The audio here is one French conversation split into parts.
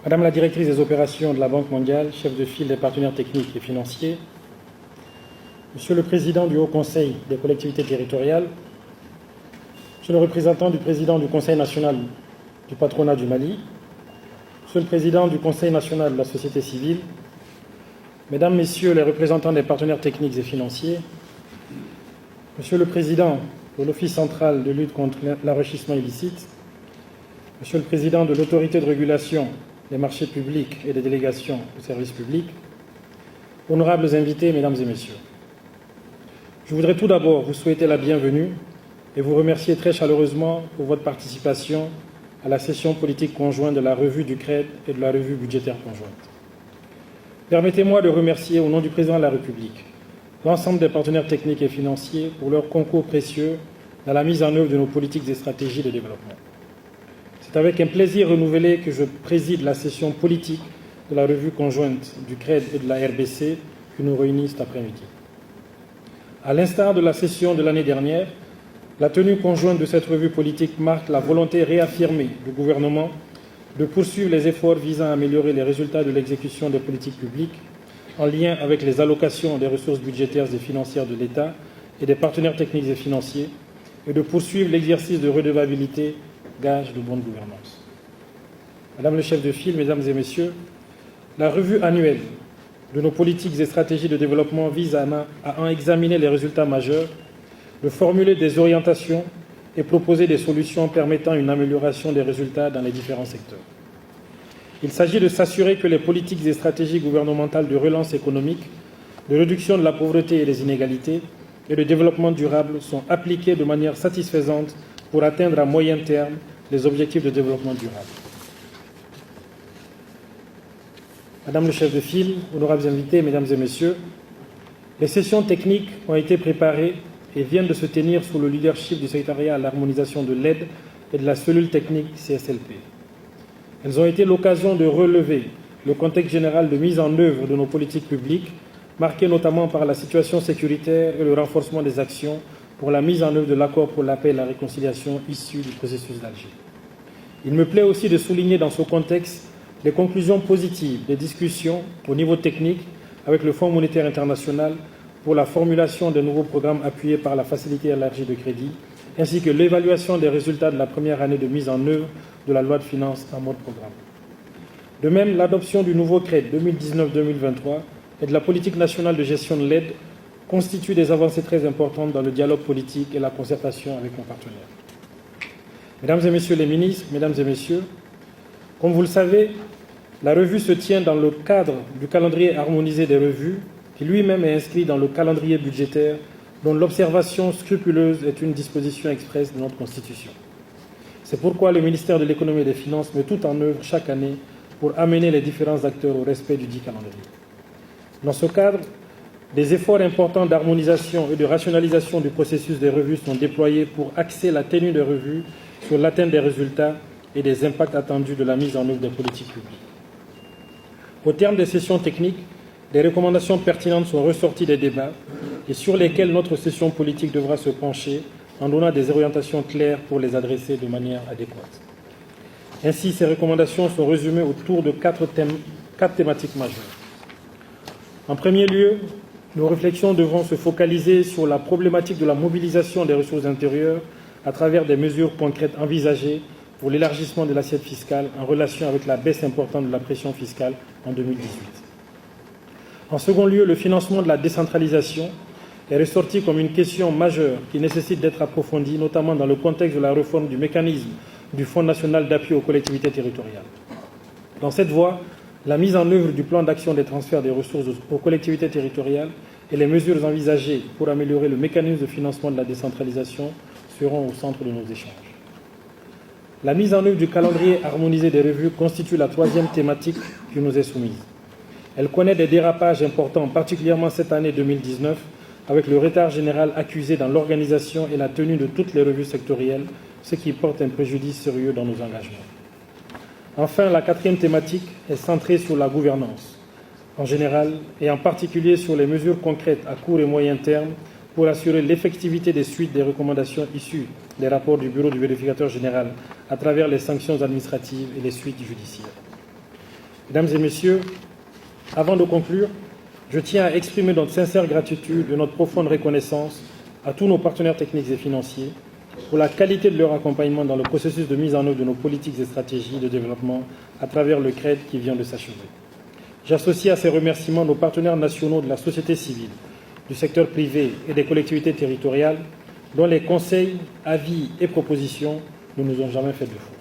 Madame la directrice des opérations de la Banque mondiale, chef de file des partenaires techniques et financiers, Monsieur le Président du Haut Conseil des collectivités territoriales, Monsieur le représentant du Président du Conseil national du patronat du Mali, Monsieur le Président du Conseil national de la société civile, Mesdames, Messieurs les représentants des partenaires techniques et financiers, Monsieur le Président de l'Office central de lutte contre l'enrichissement illicite, Monsieur le Président de l'Autorité de régulation des marchés publics et des délégations de services publics, honorables invités, Mesdames et Messieurs, je voudrais tout d'abord vous souhaiter la bienvenue et vous remercier très chaleureusement pour votre participation à la session politique conjointe de la revue du CRED et de la revue budgétaire conjointe. Permettez-moi de remercier au nom du Président de la République l'ensemble des partenaires techniques et financiers pour leur concours précieux dans la mise en œuvre de nos politiques et stratégies de développement. C'est avec un plaisir renouvelé que je préside la session politique de la revue conjointe du CRED et de la RBC qui nous réunit cet après-midi. À l'instar de la session de l'année dernière, la tenue conjointe de cette revue politique marque la volonté réaffirmée du gouvernement de poursuivre les efforts visant à améliorer les résultats de l'exécution des politiques publiques en lien avec les allocations des ressources budgétaires et financières de l'État et des partenaires techniques et financiers et de poursuivre l'exercice de redevabilité, gage de bonne gouvernance. Madame le chef de file, Mesdames et Messieurs, la revue annuelle de nos politiques et stratégies de développement vise à en examiner les résultats majeurs, de formuler des orientations et proposer des solutions permettant une amélioration des résultats dans les différents secteurs. Il s'agit de s'assurer que les politiques et stratégies gouvernementales de relance économique, de réduction de la pauvreté et des inégalités et de développement durable sont appliquées de manière satisfaisante pour atteindre à moyen terme les objectifs de développement durable. Madame le chef de file, honorables invités, Mesdames et Messieurs, les sessions techniques ont été préparées et viennent de se tenir sous le leadership du secrétariat à l'harmonisation de l'aide et de la cellule technique CSLP. Elles ont été l'occasion de relever le contexte général de mise en œuvre de nos politiques publiques, marqué notamment par la situation sécuritaire et le renforcement des actions pour la mise en œuvre de l'accord pour la paix et la réconciliation issu du processus d'Alger. Il me plaît aussi de souligner dans ce contexte les conclusions positives des discussions au niveau technique avec le Fonds monétaire international pour la formulation de nouveaux programmes appuyés par la facilité élargie de crédit, ainsi que l'évaluation des résultats de la première année de mise en œuvre de la loi de finances en mode programme. De même, l'adoption du nouveau CRED 2019-2023 et de la politique nationale de gestion de l'aide constitue des avancées très importantes dans le dialogue politique et la concertation avec nos partenaires. Mesdames et Messieurs les ministres, Mesdames et Messieurs, comme vous le savez, la revue se tient dans le cadre du calendrier harmonisé des revues, qui lui-même est inscrit dans le calendrier budgétaire, dont l'observation scrupuleuse est une disposition expresse de notre Constitution. C'est pourquoi le ministère de l'Économie et des Finances met tout en œuvre chaque année pour amener les différents acteurs au respect du dit calendrier. Dans ce cadre, des efforts importants d'harmonisation et de rationalisation du processus des revues sont déployés pour axer la tenue des revues sur l'atteinte des résultats et des impacts attendus de la mise en œuvre des politiques publiques. Au terme des sessions techniques, des recommandations pertinentes sont ressorties des débats et sur lesquelles notre session politique devra se pencher en donnant des orientations claires pour les adresser de manière adéquate. Ainsi, ces recommandations sont résumées autour de quatre thématiques majeures. En premier lieu, nos réflexions devront se focaliser sur la problématique de la mobilisation des ressources intérieures à travers des mesures concrètes envisagées pour l'élargissement de l'assiette fiscale en relation avec la baisse importante de la pression fiscale en 2018. En second lieu, le financement de la décentralisation est ressorti comme une question majeure qui nécessite d'être approfondie, notamment dans le contexte de la réforme du mécanisme du Fonds national d'appui aux collectivités territoriales. Dans cette voie, la mise en œuvre du plan d'action des transferts des ressources aux collectivités territoriales et les mesures envisagées pour améliorer le mécanisme de financement de la décentralisation seront au centre de nos échanges. La mise en œuvre du calendrier harmonisé des revues constitue la troisième thématique qui nous est soumise. Elle connaît des dérapages importants, particulièrement cette année 2019, avec le retard général accusé dans l'organisation et la tenue de toutes les revues sectorielles, ce qui porte un préjudice sérieux dans nos engagements. Enfin, la quatrième thématique est centrée sur la gouvernance en général et en particulier sur les mesures concrètes à court et moyen terme pour assurer l'effectivité des suites des recommandations issues des rapports du Bureau du vérificateur général à travers les sanctions administratives et les suites judiciaires. Mesdames et messieurs, avant de conclure, je tiens à exprimer notre sincère gratitude et notre profonde reconnaissance à tous nos partenaires techniques et financiers pour la qualité de leur accompagnement dans le processus de mise en œuvre de nos politiques et stratégies de développement à travers le CRED qui vient de s'achever. J'associe à ces remerciements nos partenaires nationaux de la société civile, du secteur privé et des collectivités territoriales, dont les conseils, avis et propositions ne nous ont jamais fait défaut.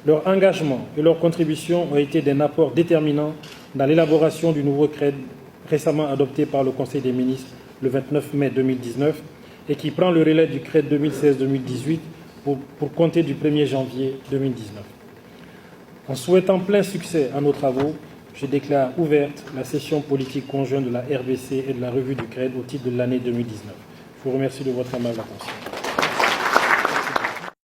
Leur engagement et leur contribution ont été d'un apport déterminant dans l'élaboration du nouveau CRED récemment adopté par le Conseil des ministres le 29 mai 2019 et qui prend le relais du CRED 2016-2018 pour compter du 1er janvier 2019. En souhaitant plein succès à nos travaux, je déclare ouverte la session politique conjointe de la RBC et de la revue du CRED au titre de l'année 2019. Je vous remercie de votre aimable attention.